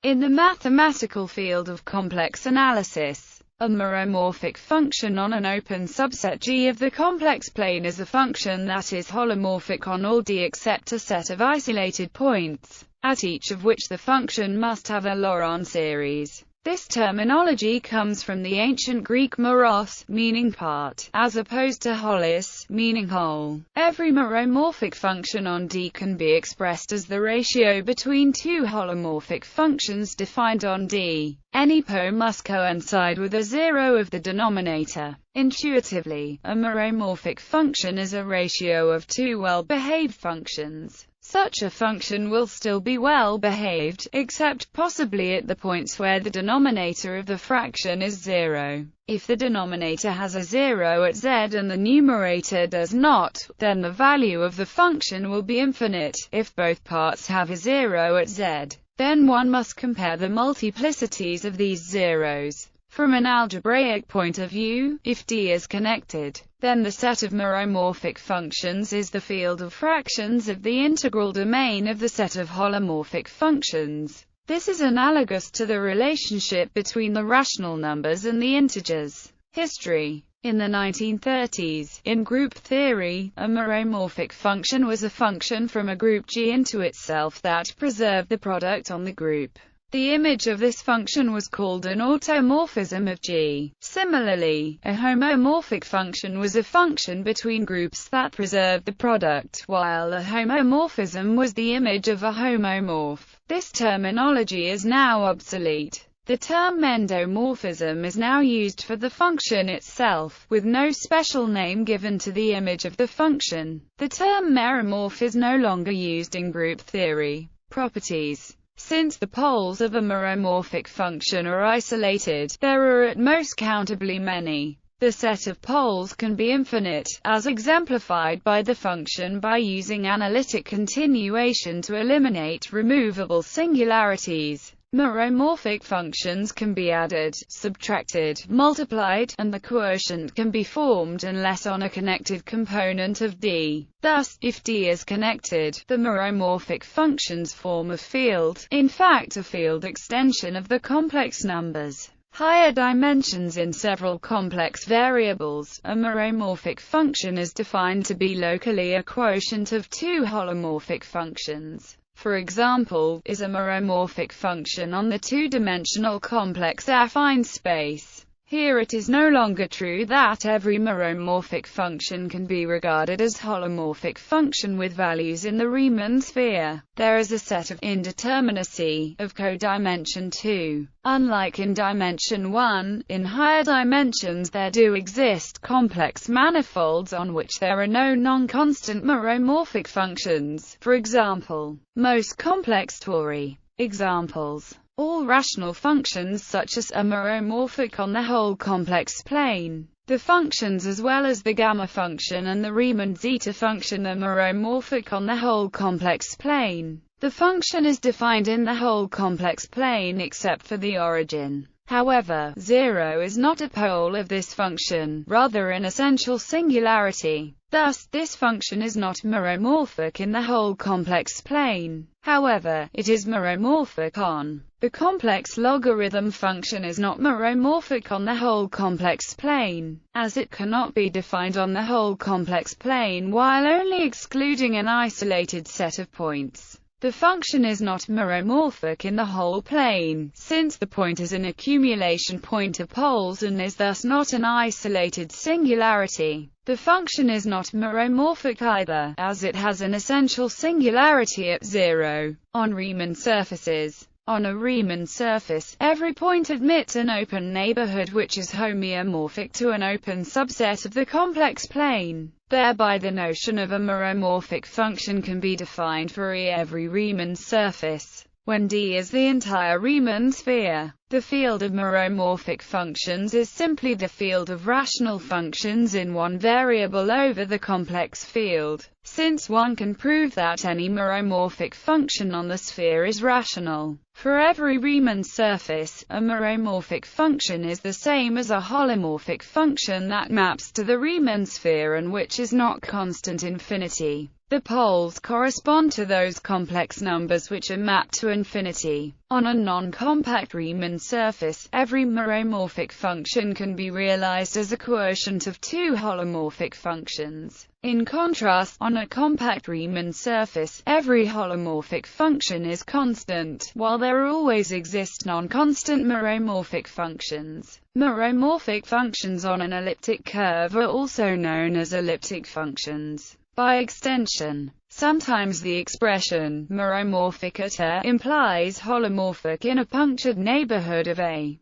In the mathematical field of complex analysis, a meromorphic function on an open subset G of the complex plane is a function that is holomorphic on all D except a set of isolated points, at each of which the function must have a Laurent series. This terminology comes from the ancient Greek meros, meaning part, as opposed to holos, meaning whole. Every meromorphic function on D can be expressed as the ratio between two holomorphic functions defined on D. Any PO must coincide with a zero of the denominator. Intuitively, a meromorphic function is a ratio of two well-behaved functions. Such a function will still be well-behaved, except possibly at the points where the denominator of the fraction is zero. If the denominator has a zero at z and the numerator does not, then the value of the function will be infinite. If both parts have a zero at z, then one must compare the multiplicities of these zeros. From an algebraic point of view, if D is connected, then the set of meromorphic functions is the field of fractions of the integral domain of the set of holomorphic functions. This is analogous to the relationship between the rational numbers and the integers. History. In the 1930s, in group theory, a meromorphic function was a function from a group G into itself that preserved the product on the group. The image of this function was called an automorphism of G. Similarly, a homomorphic function was a function between groups that preserved the product, while a homomorphism was the image of a homomorph. This terminology is now obsolete. The term endomorphism is now used for the function itself, with no special name given to the image of the function. The term meromorph is no longer used in group theory. Properties. Since the poles of a meromorphic function are isolated, there are at most countably many. The set of poles can be infinite, as exemplified by the function by using analytic continuation to eliminate removable singularities. Meromorphic functions can be added, subtracted, multiplied, and the quotient can be formed unless on a connected component of D. Thus, if D is connected, the meromorphic functions form a field, in fact a field extension of the complex numbers. Higher dimensions in several complex variables. A meromorphic function is defined to be locally a quotient of two holomorphic functions. For example, is a meromorphic function on the two-dimensional complex affine space. Here it is no longer true that every meromorphic function can be regarded as holomorphic function with values in the Riemann sphere. There is a set of indeterminacy of codimension 2. Unlike in dimension 1, in higher dimensions there do exist complex manifolds on which there are no non-constant meromorphic functions. For example, most complex tori. Examples. All rational functions such as are meromorphic on the whole complex plane. The functions as well as the gamma function and the Riemann zeta function are meromorphic on the whole complex plane. The function is defined in the whole complex plane except for the origin. However, 0 is not a pole of this function, rather an essential singularity. Thus, this function is not meromorphic in the whole complex plane. However, it is meromorphic on the complex logarithm function is not meromorphic on the whole complex plane, as it cannot be defined on the whole complex plane while only excluding an isolated set of points. The function is not meromorphic in the whole plane, since the point is an accumulation point of poles and is thus not an isolated singularity. The function is not meromorphic either, as it has an essential singularity at 0. On Riemann surfaces. On a Riemann surface, every point admits an open neighborhood which is homeomorphic to an open subset of the complex plane. Thereby the notion of a meromorphic function can be defined for every Riemann surface. When D is the entire Riemann sphere, the field of meromorphic functions is simply the field of rational functions in one variable over the complex field, since one can prove that any meromorphic function on the sphere is rational. For every Riemann surface, a meromorphic function is the same as a holomorphic function that maps to the Riemann sphere and which is not constant infinity. The poles correspond to those complex numbers which are mapped to infinity. On a non-compact Riemann surface, every meromorphic function can be realized as a quotient of two holomorphic functions. In contrast, on a compact Riemann surface, every holomorphic function is constant, while there always exist non-constant meromorphic functions. Meromorphic functions on an elliptic curve are also known as elliptic functions. By extension, sometimes the expression meromorphic at A implies holomorphic in a punctured neighborhood of A.